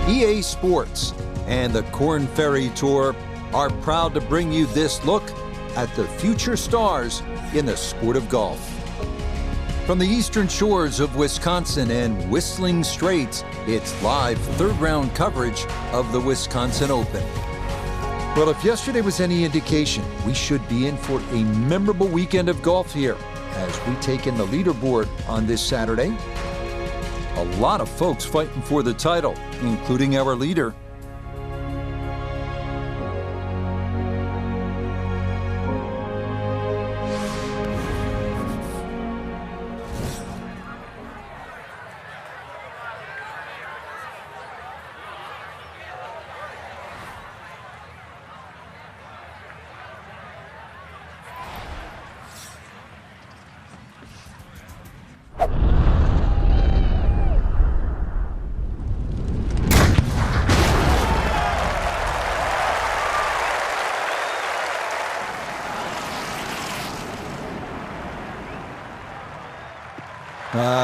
EA Sports and the Korn Ferry Tour are proud to bring you this look at the future stars in the sport of golf. From the eastern shores of Wisconsin and Whistling Straits, it's live third-round coverage of the Wisconsin Open. Well, if yesterday was any indication, we should be in for a memorable weekend of golf here as we take in the leaderboard on this Saturday. A lot of folks fighting for the title, including our leader.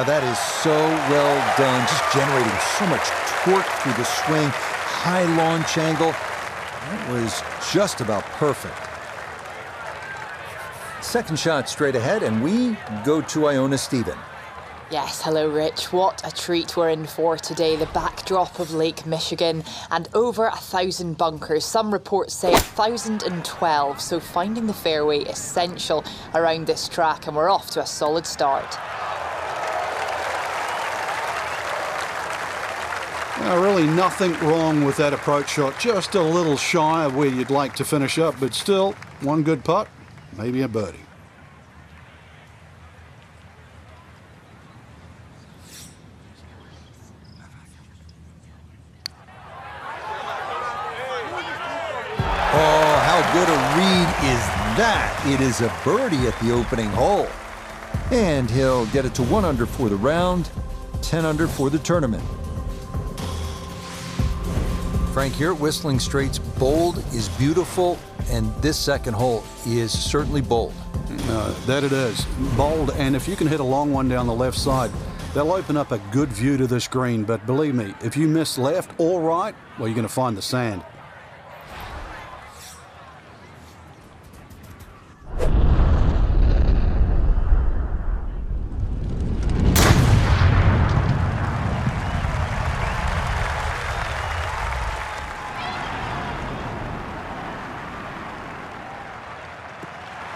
That is so well done, just generating so much torque through the swing, high launch angle. That was just about perfect. Second shot straight ahead, and we go to Iona Stephen. Yes, hello Rich. What a treat we're in for today. The backdrop of Lake Michigan and over 1,000 bunkers. Some reports say 1,012, so finding the fairway essential around this track, and we're off to a solid start. Really nothing wrong with that approach shot. Just a little shy of where you'd like to finish up, but still, one good putt, maybe a birdie. Oh, how good a read is that? It is a birdie at the opening hole. And he'll get it to 1 under for the round, 10 under for the tournament. Frank, here at Whistling Straits, bold is beautiful, and this second hole is certainly bold. That it is. Bold, and if you can hit a long one down the left side, that'll open up a good view to this green. But believe me, if you miss left or right, well, you're going to find the sand.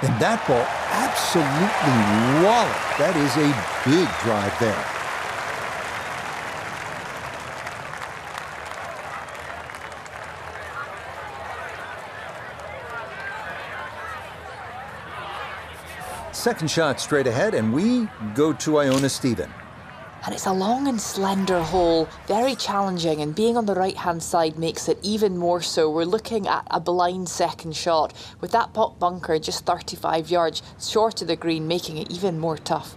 And that ball absolutely walloped. That is a big drive there. Second shot straight ahead, and we go to Iona Stephen. And it's a long and slender hole, very challenging, and being on the right-hand side makes it even more so. We're looking at a blind second shot, with that pot bunker just 35 yards short of the green, making it even more tough.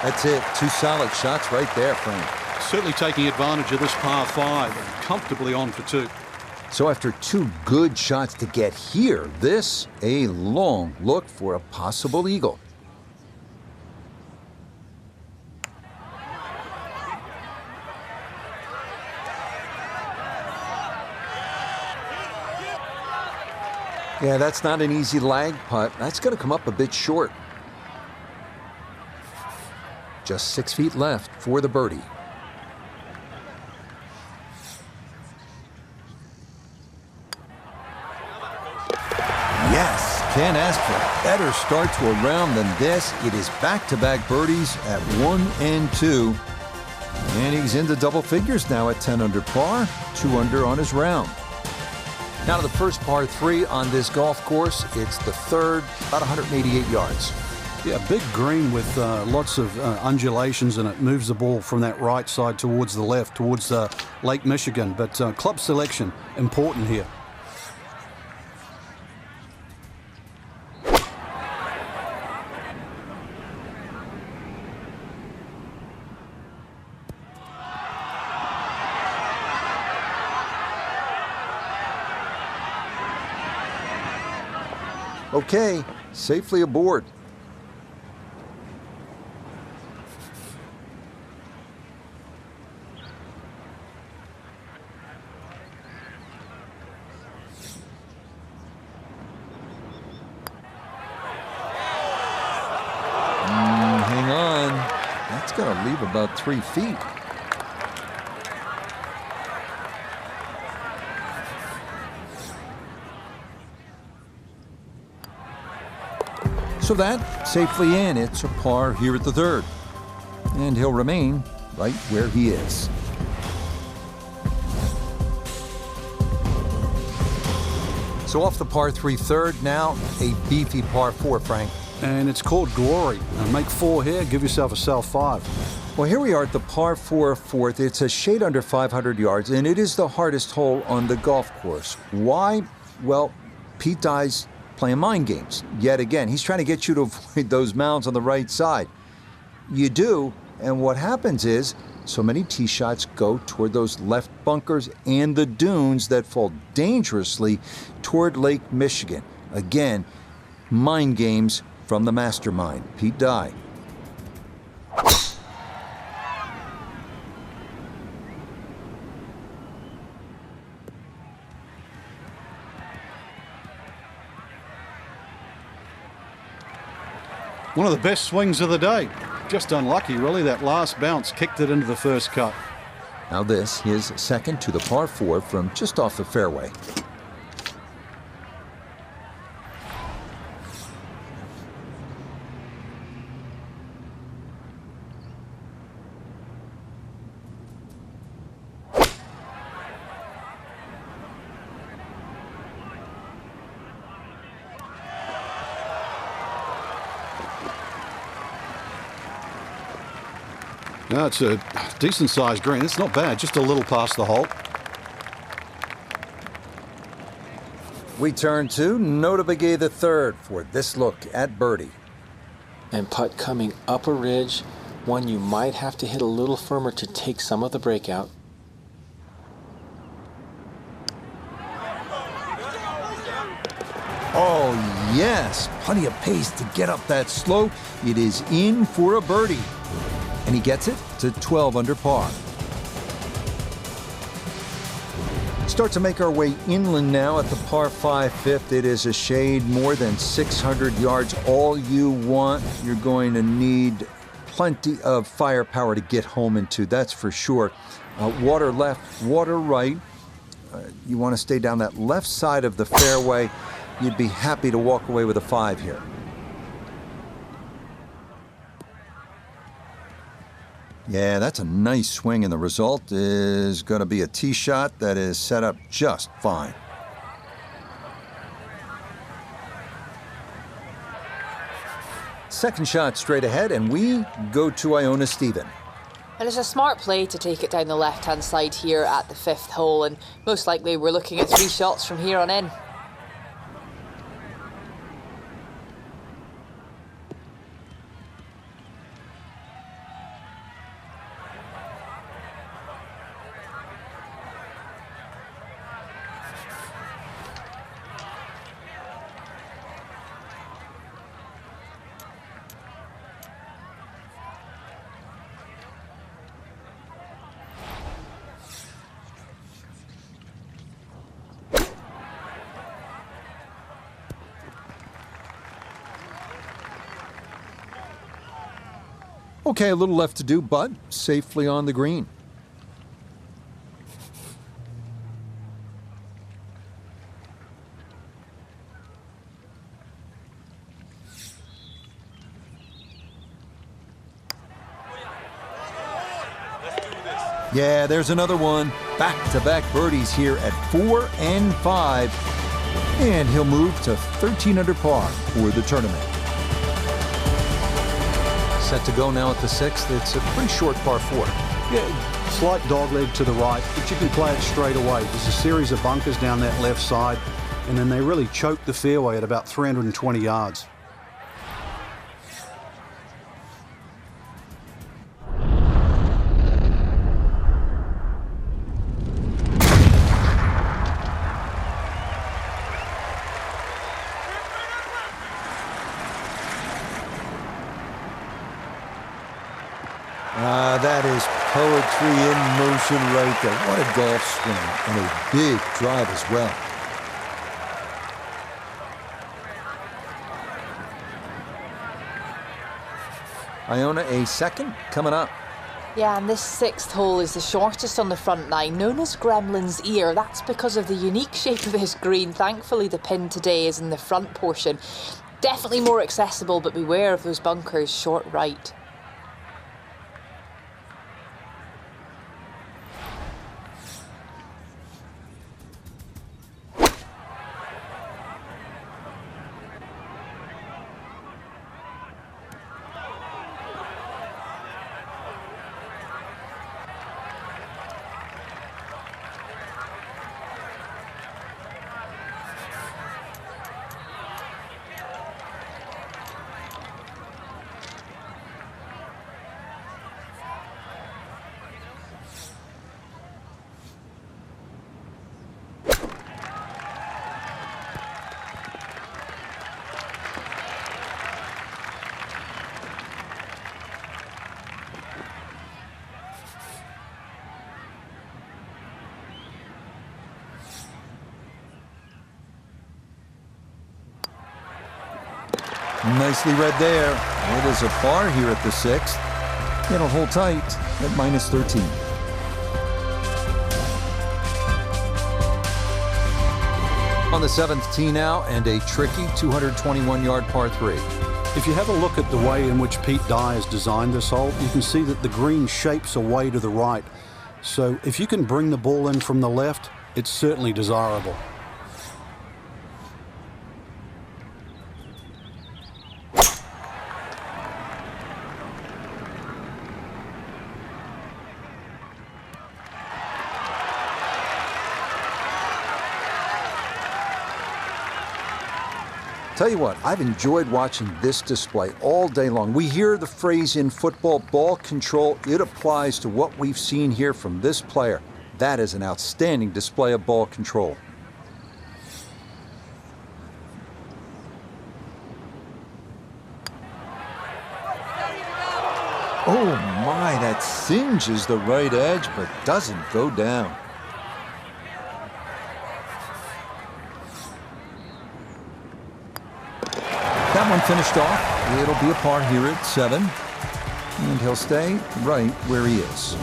That's it. 2 solid shots right there, Frank. Certainly taking advantage of this par 5 and comfortably on for 2. So after 2 good shots to get here, this a long look for a possible eagle. Yeah, that's not an easy lag putt. That's going to come up a bit short. Just 6 feet left for the birdie. Yes, Can't ask for a better start to a round than this. It is back-to-back birdies at 1 and 2. And he's into double figures now at 10 under par, 2 under on his round. Now to the first par 3 on this golf course. It's the third, about 188 yards. Yeah, big green with lots of undulations, and it moves the ball from that right side towards the left, towards Lake Michigan. But club selection, important here. Okay, safely aboard. Hang on. That's going to leave about 3 feet. So that safely in. It's a par here at the third. And he'll remain right where he is. So off the par 3 third, now a beefy par 4, Frank. And it's called Glory. Now make 4 here, give yourself a self 5. Well, here we are at the par 4 fourth. It's a shade under 500 yards, and it is the hardest hole on the golf course. Why? Well, Pete Dye's playing mind games. Yet again, he's trying to get you to avoid those mounds on the right side. You do, and what happens is so many tee shots go toward those left bunkers and the dunes that fall dangerously toward Lake Michigan. Again, mind games from the mastermind, Pete Dye. One of the best swings of the day. Just unlucky, really. That last bounce kicked it into the first cut. Now this, his second to the par 4 from just off the fairway. No, it's a decent-sized green. It's not bad, just a little past the hole. We turn to Nota Begay the third for this look at birdie. And putt coming up a ridge, one you might have to hit a little firmer to take some of the breakout. Oh, yes, plenty of pace to get up that slope. It is in for a birdie. And he gets it to 12 under par. Start to make our way inland now at the par 5 fifth. It is a shade more than 600 yards. All you want, you're going to need plenty of firepower to get home into, that's for sure. Water left, water right. You want to stay down that left side of the fairway. You'd be happy to walk away with a 5 here. Yeah, that's a nice swing, and the result is going to be a tee shot that is set up just fine. Second shot straight ahead, and we go to Iona Stephen. And it's a smart play to take it down the left-hand side here at the 5th hole, and most likely we're looking at 3 shots from here on in. Okay, a little left to do, but safely on the green. Yeah, there's another one. Back-to-back birdies here at 4 and 5. And he'll move to 13 under par for the tournament. Set to go now at the 6th. It's a pretty short par 4. Yeah, slight dogleg to the right, but you can play it straight away. There's a series of bunkers down that left side, and then they really choke the fairway at about 320 yards. That is poetry in motion right there. What a golf swing, and a big drive as well. Iona, a second coming up. Yeah, and this 6th hole is the shortest on the front nine, known as Gremlin's Ear. That's because of the unique shape of this green. Thankfully, the pin today is in the front portion. Definitely more accessible, but beware of those bunkers short right. Nicely read there. It is a par here at the 6th. It'll hold tight at -13. On the 7th tee now, and a tricky 221-yard par 3. If you have a look at the way in which Pete Dye has designed this hole, you can see that the green shapes away to the right. So if you can bring the ball in from the left, it's certainly desirable. Tell you what, I've enjoyed watching this display all day long. We hear the phrase in football, ball control. It applies to what we've seen here from this player. That is an outstanding display of ball control. Oh my, that singes the right edge, but doesn't go down. That one finished off. It'll be a par here at 7. And he'll stay right where he is.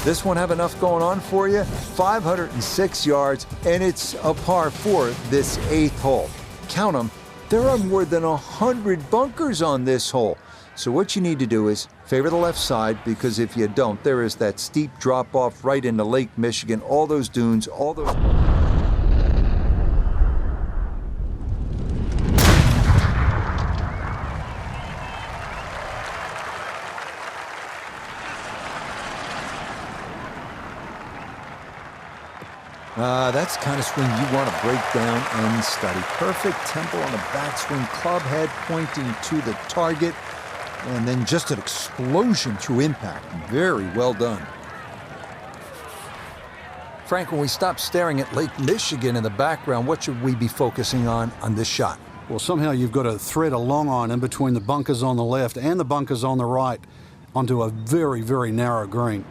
This one have enough going on for you? 506 yards, and it's a par 4 this 8th hole. Count them. There are more than 100 bunkers on this hole. So what you need to do is favor the left side, because if you don't, there is that steep drop-off right into Lake Michigan, all those dunes, all those... That's the kind of swing you want to break down and study. Perfect tempo on the backswing, club head pointing to the target, and then just an explosion through impact. Very well done. Frank, when we stop staring at Lake Michigan in the background, what should we be focusing on this shot? Well, somehow you've got to thread a long iron in between the bunkers on the left and the bunkers on the right onto a very, very narrow green.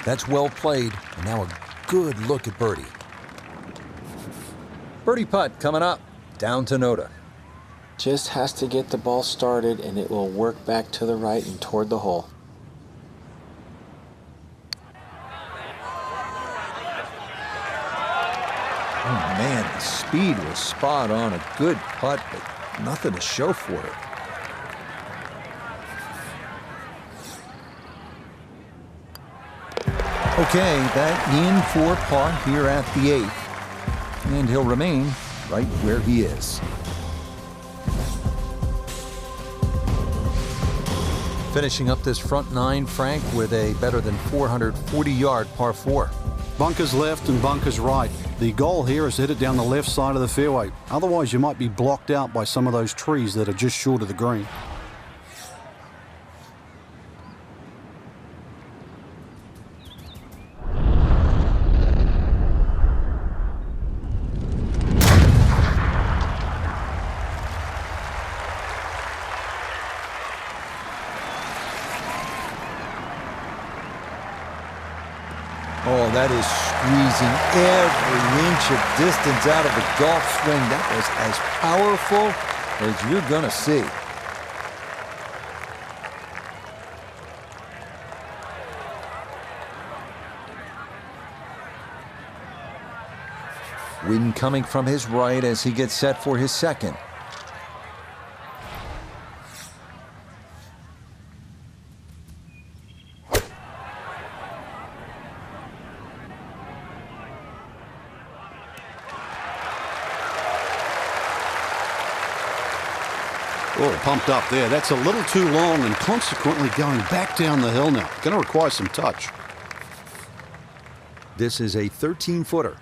That's well played, and now a good look at birdie. Birdie putt coming up, down to Noda. Just has to get the ball started and it will work back to the right and toward the hole. Oh man, the speed was spot on. A good putt, but nothing to show for it. Okay, that in for par here at the 8th. And he'll remain right where he is. Finishing up this front 9, Frank, with a better than 440-yard par 4. Bunkers left and bunkers right. The goal here is to hit it down the left side of the fairway. Otherwise, you might be blocked out by some of those trees that are just short of the green. Oh, that is squeezing every inch of distance out of the golf swing. That was as powerful as you're going to see. Wind coming from his right as he gets set for his second. Oh, pumped up there. That's a little too long and consequently going back down the hill now. Going to require some touch. This is a 13-footer.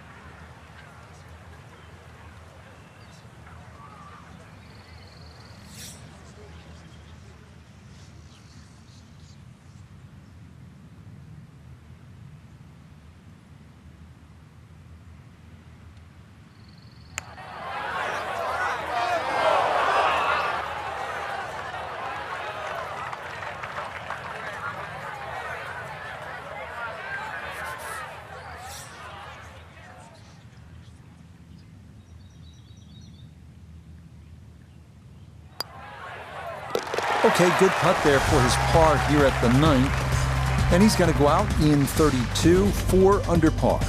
Okay, good putt there for his par here at the 9th. And he's going to go out in 32, 4 under par.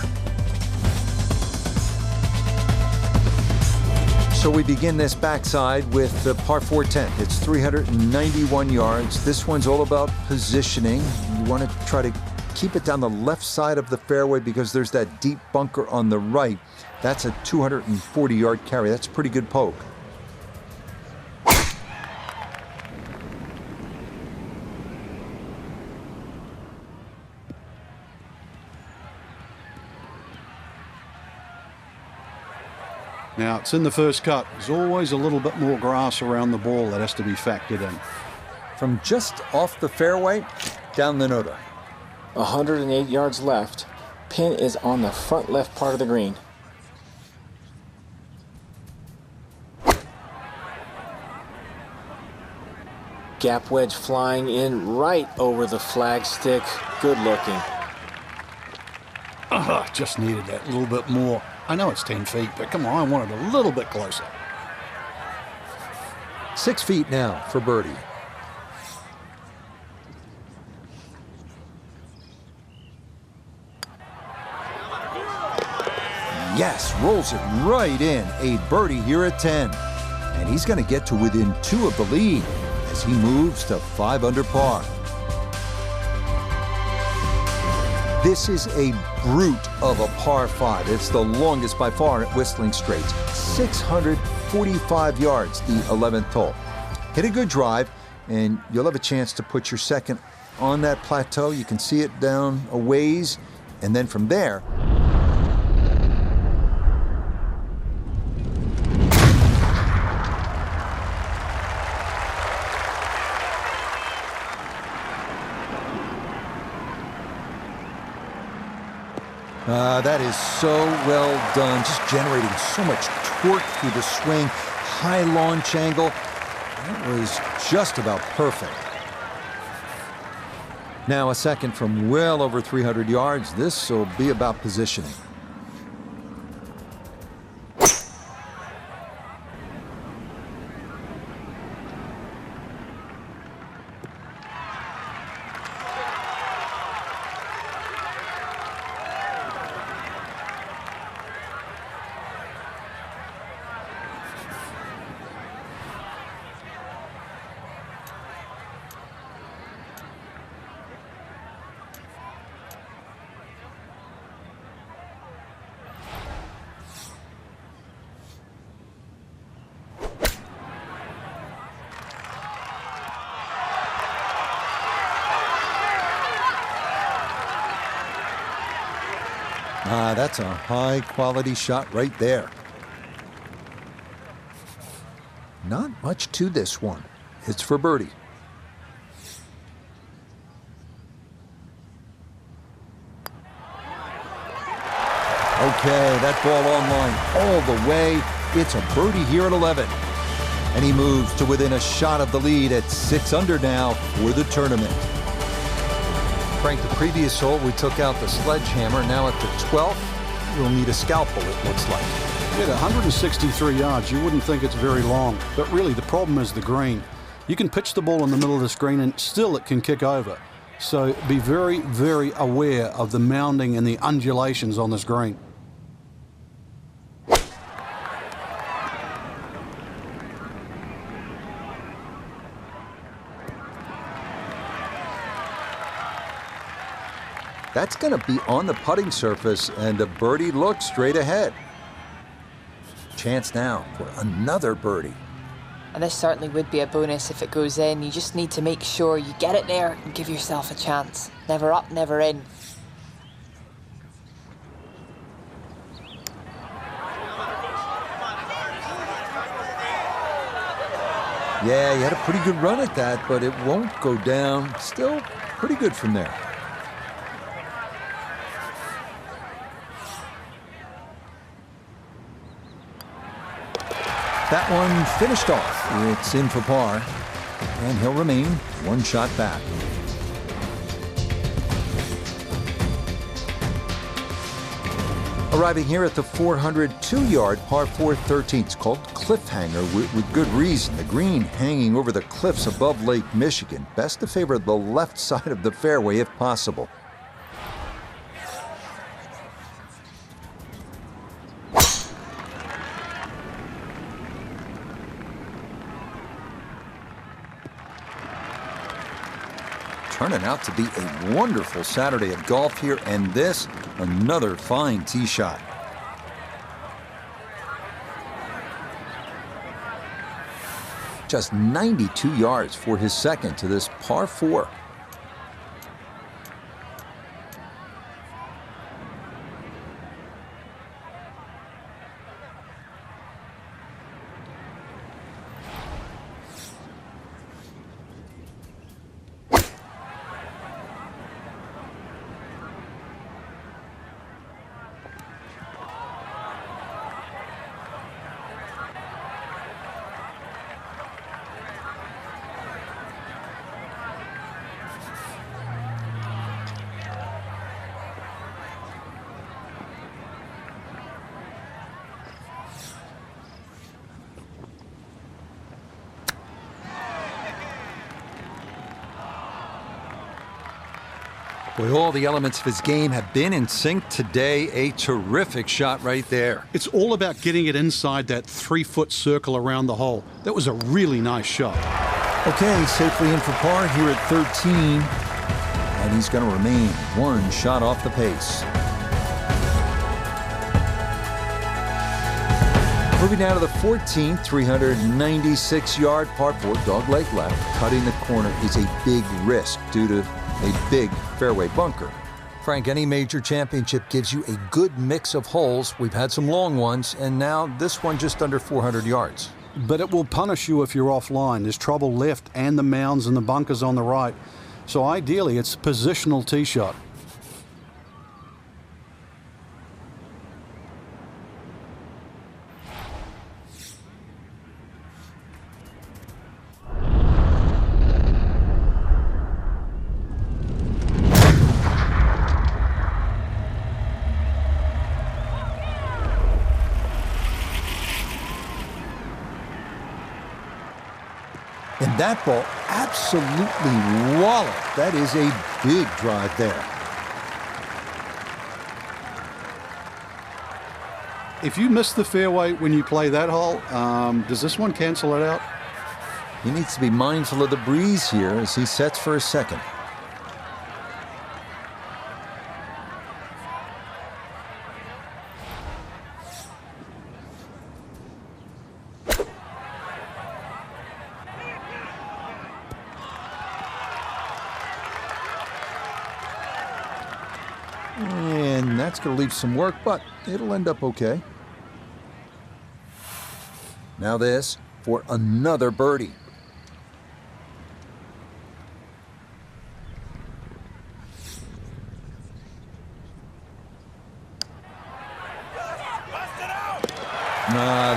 So we begin this backside with the par 4 10th. It's 391 yards. This one's all about positioning. You want to try to keep it down the left side of the fairway because there's that deep bunker on the right. That's a 240-yard carry. That's a pretty good poke. Now, it's in the first cut. There's always a little bit more grass around the ball that has to be factored in. From just off the fairway, down the nota. 108 yards left. Pin is on the front left part of the green. Gap wedge flying in right over the flagstick. Good looking. Just needed that little bit more. I know it's 10 feet, but come on, I want it a little bit closer. 6 feet now for birdie. Yes, rolls it right in. A birdie here at 10. And he's going to get to within 2 of the lead as he moves to 5 under par. This is a brute of a par 5. It's the longest by far at Whistling Straits. 645 yards, the 11th hole. Hit a good drive, and you'll have a chance to put your second on that plateau. You can see it down a ways, and then from there, that is so well done, just generating so much torque through the swing, high launch angle. That was just about perfect. Now a second from well over 300 yards. This will be about positioning. That's a high-quality shot right there. Not much to this one. It's for birdie. Okay, that ball on line all the way. It's a birdie here at 11. And he moves to within a shot of the lead at 6 under now for the tournament. Frank, the previous hole, we took out the sledgehammer. Now at the 12th, we'll need a scalpel, it looks like. At 163 yards, you wouldn't think it's very long. But really, the problem is the green. You can pitch the ball in the middle of this green and still it can kick over. So be very, very aware of the mounding and the undulations on this green. That's going to be on the putting surface, and a birdie looks straight ahead. Chance now for another birdie. And this certainly would be a bonus if it goes in. You just need to make sure you get it there and give yourself a chance. Never up, never in. Yeah, he had a pretty good run at that, but it won't go down. Still pretty good from there. That one finished off. It's in for par, and he'll remain one shot back. Arriving here at the 402-yard par 4 13th. It's called Cliffhanger with good reason. The green hanging over the cliffs above Lake Michigan. Best to favor the left side of the fairway if possible. Turning out to be a wonderful Saturday of golf here, and this, another fine tee shot. Just 92 yards for his second to this par 4. Boy, all the elements of his game have been in sync today. A terrific shot right there. It's all about getting it inside that 3-foot circle around the hole. That was a really nice shot. Okay, safely in for par here at 13. And he's going to remain one shot off the pace. Moving down to the 14th, 396-yard par 4, dogleg left. Cutting the corner is a big risk due to a big fairway bunker. Frank, any major championship gives you a good mix of holes. We've had some long ones, and now this one just under 400 yards. But it will punish you if you're offline. There's trouble left and the mounds and the bunkers on the right. So ideally, it's a positional tee shot. And that ball absolutely walloped. That is a big drive there. If you miss the fairway when you play that hole, does this one cancel it out? He needs to be mindful of the breeze here as he sets for his second. And That's going to leave some work, but it'll end up okay. Now this for another birdie.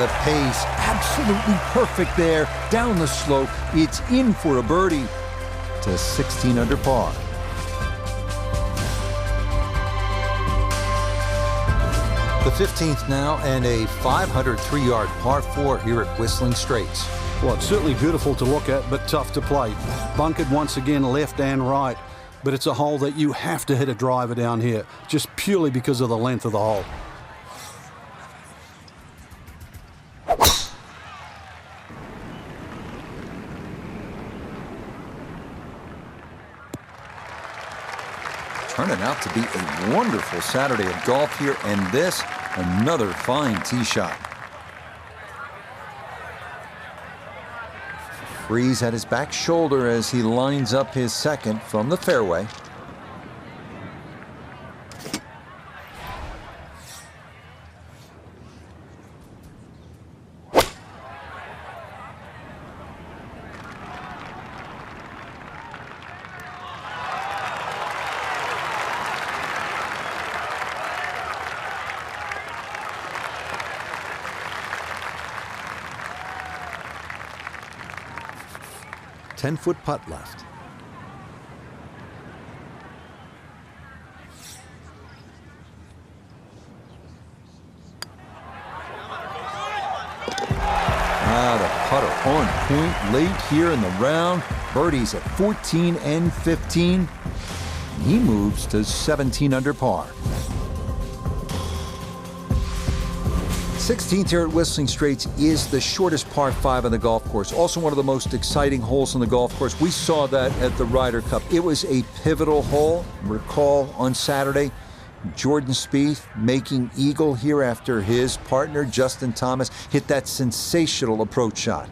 The pace, absolutely perfect there. Down the slope, it's in for a birdie to 16 under par. The 15th now, and a 503-yard par 4 here at Whistling Straits. Well, it's certainly beautiful to look at, but tough to play. Bunkered once again, left and right. But it's a hole that you have to hit a driver down here, just purely because of the length of the hole. Turning out to be a wonderful Saturday of golf here, and this, another fine tee shot. Freeze at his back shoulder as he lines up his second from the fairway. Ten-foot putt left. The putter on point late here in the round. Birdies at 14 and 15. He moves to 17 under par. 16th here at Whistling Straits is the shortest par 5 on the golf course. Also one of the most exciting holes on the golf course. We saw that at the Ryder Cup. It was a pivotal hole. Recall on Saturday, Jordan Spieth making eagle here after his partner, Justin Thomas, hit that sensational approach shot.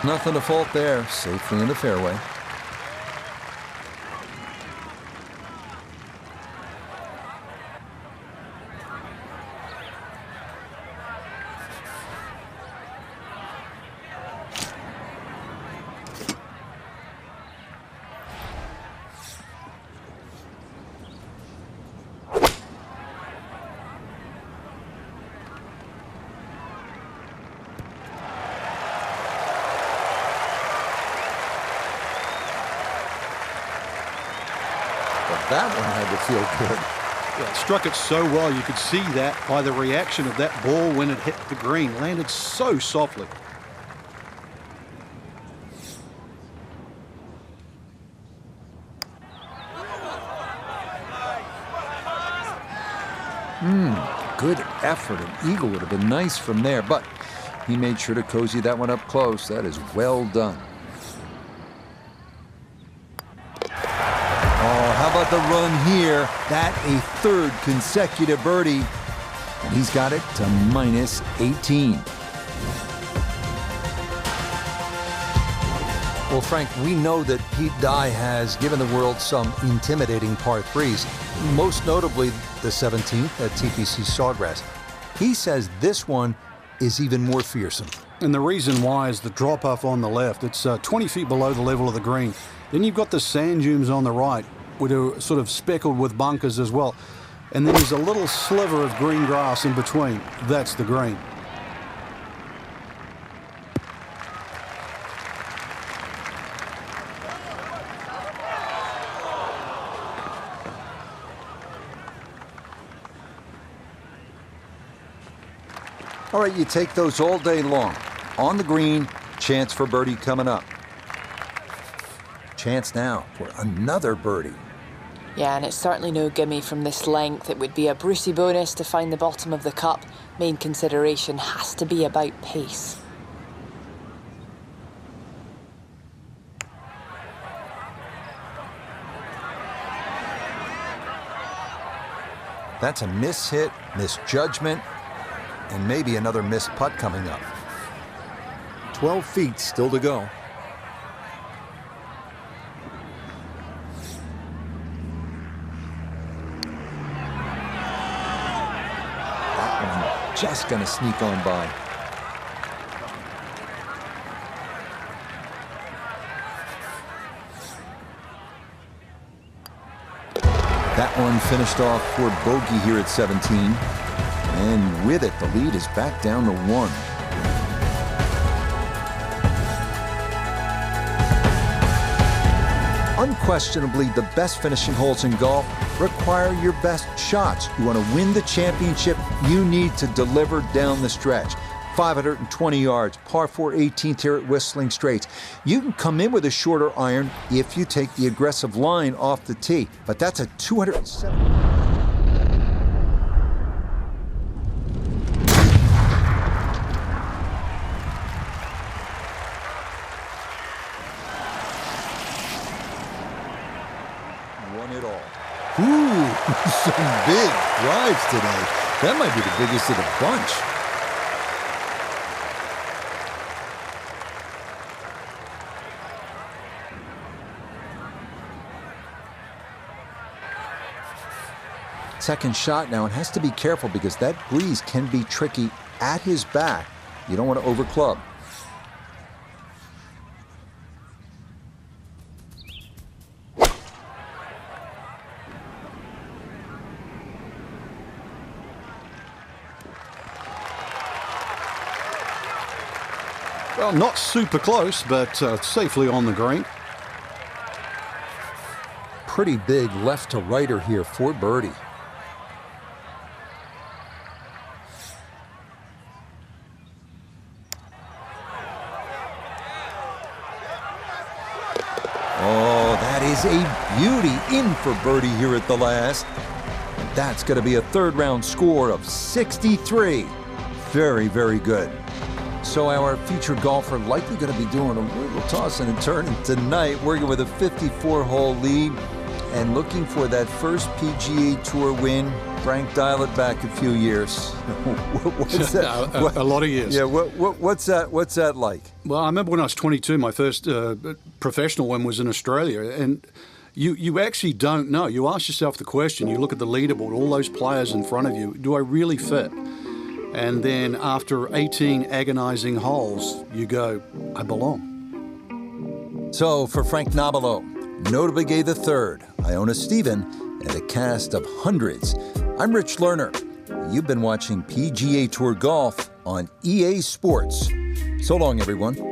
Nothing to fault there, safely in the fairway. That one had to feel good. Yeah, it struck it so well. You could see that by the reaction of that ball when it hit the green. Landed so softly. Good effort. An eagle would have been nice from there, but he made sure to cozy that one up close. That is well done. How about the run here? That a third consecutive birdie. And he's got it to minus 18. Well, Frank, we know that Pete Dye has given the world some intimidating par 3s, most notably the 17th at TPC Sawgrass. He says this one is even more fearsome. And the reason why is the drop-off on the left. It's 20 feet below the level of the green. Then you've got the sand dunes on the right, which are sort of speckled with bunkers as well. And then there's a little sliver of green grass in between. That's the green. All right, you take those all day long. On the green, chance for birdie coming up. Chance now for another birdie. Yeah, and it's certainly no gimme from this length. It would be a Brucey bonus to find the bottom of the cup. Main consideration has to be about pace. That's a mishit, misjudgment. and maybe another missed putt coming up. 12 feet still to go. That one just gonna sneak on by. That one finished off for bogey here at 17. And with it, the lead is back down to 1. Unquestionably, the best finishing holes in golf require your best shots. You want to win the championship, you need to deliver down the stretch. 520 yards, par 4 18th here at Whistling Straits. You can come in with a shorter iron if you take the aggressive line off the tee, but that's a 207. Won it all. Ooh, some big drives today. That might be the biggest of the bunch. Second shot now, and has to be careful because that breeze can be tricky at his back. You don't want to overclub. Well, not super close, but safely on the green. Pretty big left to righter here for birdie. Oh, that is a beauty in for birdie here at the last. That's going to be a third round score of 63. Very, very good. So our featured golfer likely going to be doing a little tossing and turning tonight, working with a 54-hole lead and looking for that first PGA Tour win. Frank, dial it back a few years. What's that? A lot of years. Yeah, what's that like? Well, I remember when I was 22, my first professional one was in Australia, and you actually don't know. You ask yourself the question, you look at the leaderboard, all those players in front of you, do I really fit? And then after 18 agonizing holes, you go, I belong. So for Frank Nobilo, notably gay the third, Iona Stephen, and a cast of hundreds, I'm Rich Lerner. You've been watching PGA Tour Golf on EA Sports. So long, everyone.